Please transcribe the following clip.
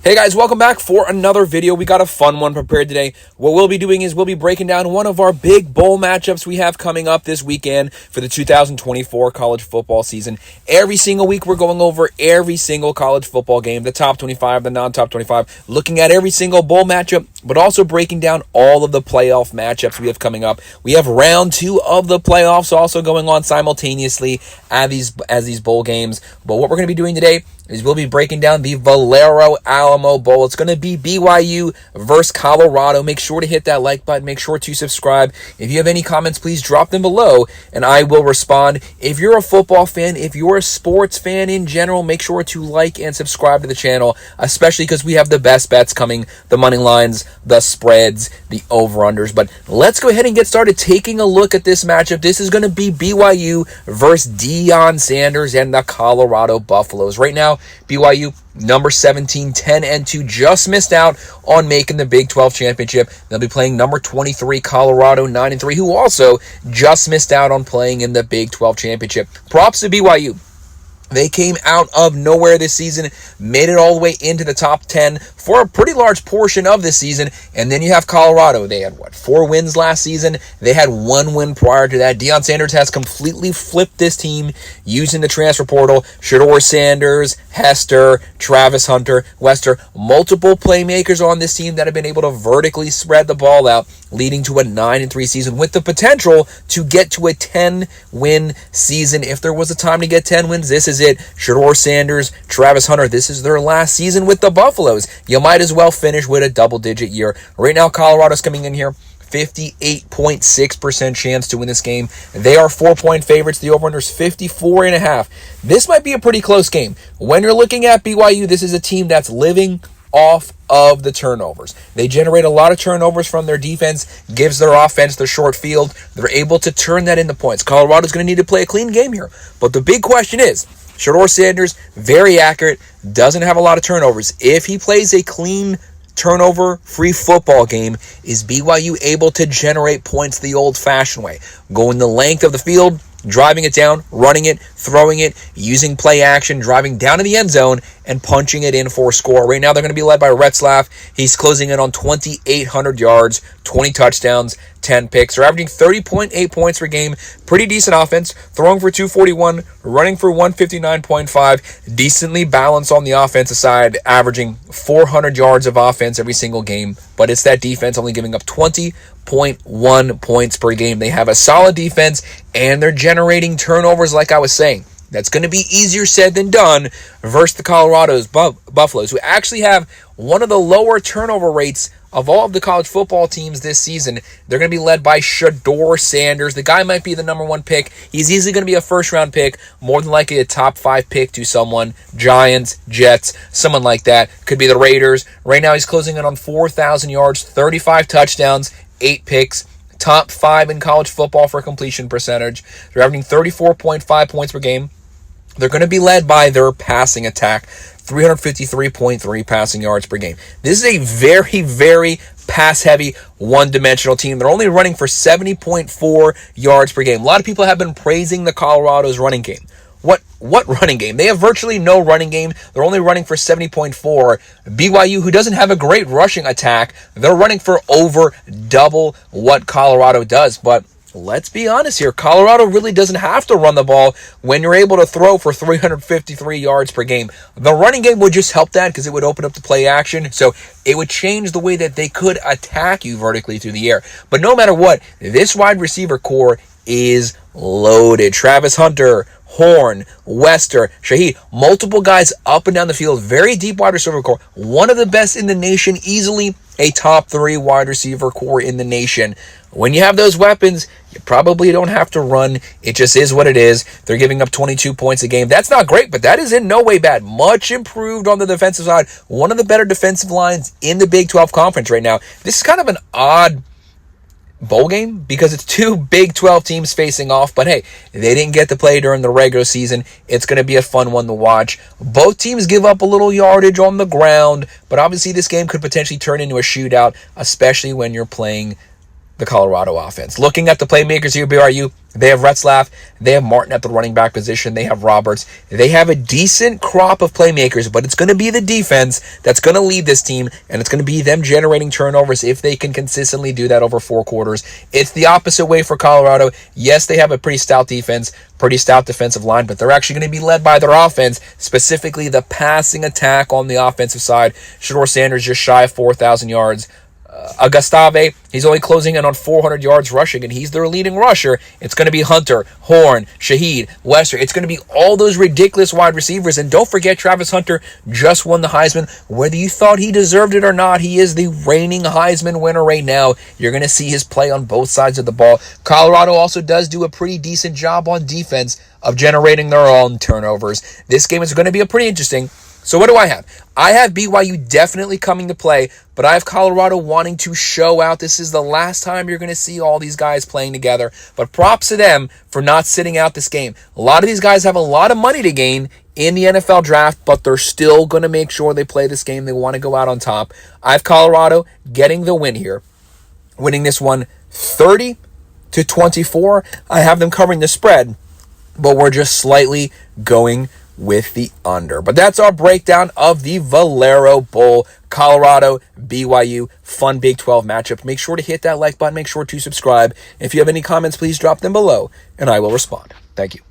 Hey guys, welcome back for another video. We got a fun one prepared today. What we'll be doing is we'll be breaking down one of our big bowl matchups we have coming up this weekend for the 2024 college football season. Every single week we're going over every single college football game, the top 25, the non-top 25, looking at every single bowl matchup, but also breaking down all of the playoff matchups we have coming up. We have round 2 of the playoffs also going on simultaneously as these bowl games. But what we're going to be doing today is we'll be breaking down the Valero Alamo Bowl. It's going to be BYU versus Colorado. Make sure to hit that like button. Make sure to subscribe. If you have any comments, please drop them below, and I will respond. If you're a football fan, if you're a sports fan in general, make sure to like and subscribe to the channel, especially because we have the best bets coming, the money lines, the spreads, the over-unders. But let's go ahead and get started taking a look at this matchup. This is going to be BYU versus Deion Sanders and the Colorado Buffaloes. Right now, BYU, number 17, 10-2, just missed out on making the Big 12 championship. They'll be playing number 23, Colorado, 9-3, who also just missed out on playing in the Big 12 championship. Props to BYU. They came out of nowhere this season, made it all the way into the top 10 for a pretty large portion of this season. And then you have Colorado. They had, 4 wins last season? They had 1 win prior to that. Deion Sanders has completely flipped this team using the transfer portal. Shedeur Sanders, Hester, Travis Hunter, Wester, multiple playmakers on this team that have been able to vertically spread the ball out, leading to a 9-3 season with the potential to get to a 10-win season. If there was a time to get 10 wins, this is it. Shedeur Sanders, Travis Hunter, this is their last season with the Buffaloes. You might as well finish with a double-digit year. Right now, Colorado's coming in here, 58.6% chance to win this game. They are 4-point favorites. The over-under is 54.5. This might be a pretty close game. When you're looking at BYU, this is a team that's living off of the turnovers. They generate a lot of turnovers from their defense, gives their offense the short field. They're able to turn that into points. Colorado's going to need to play a clean game here. But the big question is, Shedeur Sanders, very accurate, doesn't have a lot of turnovers. If he plays a clean, turnover-free football game, is BYU able to generate points the old-fashioned way? Going the length of the field, driving it down, running it, throwing it, using play action, driving down to the end zone, and punching it in for a score. Right now, they're going to be led by Retzlaff. He's closing in on 2,800 yards, 20 touchdowns, 10 picks. They're averaging 30.8 points per game. Pretty decent offense. Throwing for 241, running for 159.5. Decently balanced on the offensive side, averaging 400 yards of offense every single game. But it's that defense only giving up 20.1 points per game. They have a solid defense, and they're generating turnovers like I was saying. That's going to be easier said than done versus the Colorado's Buffaloes, who actually have one of the lower turnover rates of all of the college football teams this season. They're going to be led by Shedeur Sanders. The guy might be the number 1 pick. He's easily going to be a first-round pick, more than likely a top 5 pick to someone. Giants, Jets, someone like that. Could be the Raiders. Right now he's closing in on 4,000 yards, 35 touchdowns, 8 picks. Top 5 in college football for completion percentage. They're averaging 34.5 points per game. They're going to be led by their passing attack, 353.3 passing yards per game. This is a very, very pass-heavy, one-dimensional team. They're only running for 70.4 yards per game. A lot of people have been praising the Colorado's running game. What running game? They have virtually no running game. They're only running for 70.4. BYU, who doesn't have a great rushing attack, they're running for over double what Colorado does. But let's be honest here. Colorado really doesn't have to run the ball when you're able to throw for 353 yards per game. The running game would just help that because it would open up the play action. So it would change the way that they could attack you vertically through the air. But no matter what, this wide receiver core is loaded. Travis Hunter, Horn, Wester, Shaheed, multiple guys up and down the field, very deep wide receiver core, one of the best in the nation, easily a top 3 wide receiver core in the nation. When you have those weapons, you probably don't have to run. It just is what it is. They're giving up 22 points a game. That's not great, but that is in no way bad. Much improved on the defensive side. One of the better defensive lines in the Big 12 conference right now. This is kind of an odd bowl game because it's 2 Big 12 teams facing off, but hey, they didn't get to play during the regular season. It's going to be a fun one to watch. Both teams give up a little yardage on the ground, but obviously this game could potentially turn into a shootout, especially when you're playing the Colorado offense. Looking at the playmakers here, BYU, they have Retzlaff, they have Martin at the running back position, they have Roberts. They have a decent crop of playmakers, but it's going to be the defense that's going to lead this team, and it's going to be them generating turnovers if they can consistently do that over 4 quarters. It's the opposite way for Colorado. Yes, they have a pretty stout defense, pretty stout defensive line, but they're actually going to be led by their offense, specifically the passing attack on the offensive side. Shedeur Sanders just shy of 4,000 yards. Agustave, he's only closing in on 400 yards rushing, and he's their leading rusher. It's going to be Hunter, Horn, Shaheed, Wester. It's going to be all those ridiculous wide receivers. And don't forget, Travis Hunter just won the Heisman. Whether you thought he deserved it or not, he is the reigning Heisman winner right now. You're going to see his play on both sides of the ball. Colorado also does do a pretty decent job on defense of generating their own turnovers. This game is going to be pretty interesting. So what do I have? I have BYU definitely coming to play, but I have Colorado wanting to show out. This is the last time you're going to see all these guys playing together, but props to them for not sitting out this game. A lot of these guys have a lot of money to gain in the NFL draft, but they're still going to make sure they play this game. They want to go out on top. I have Colorado getting the win here, winning this one 30-24. I have them covering the spread, but we're just slightly going with the under. But that's our breakdown of the Valero Bowl, Colorado, BYU, fun Big 12 matchup. Make sure to hit that like button. Make sure to subscribe. If you have any comments, please drop them below, and I will respond. Thank you.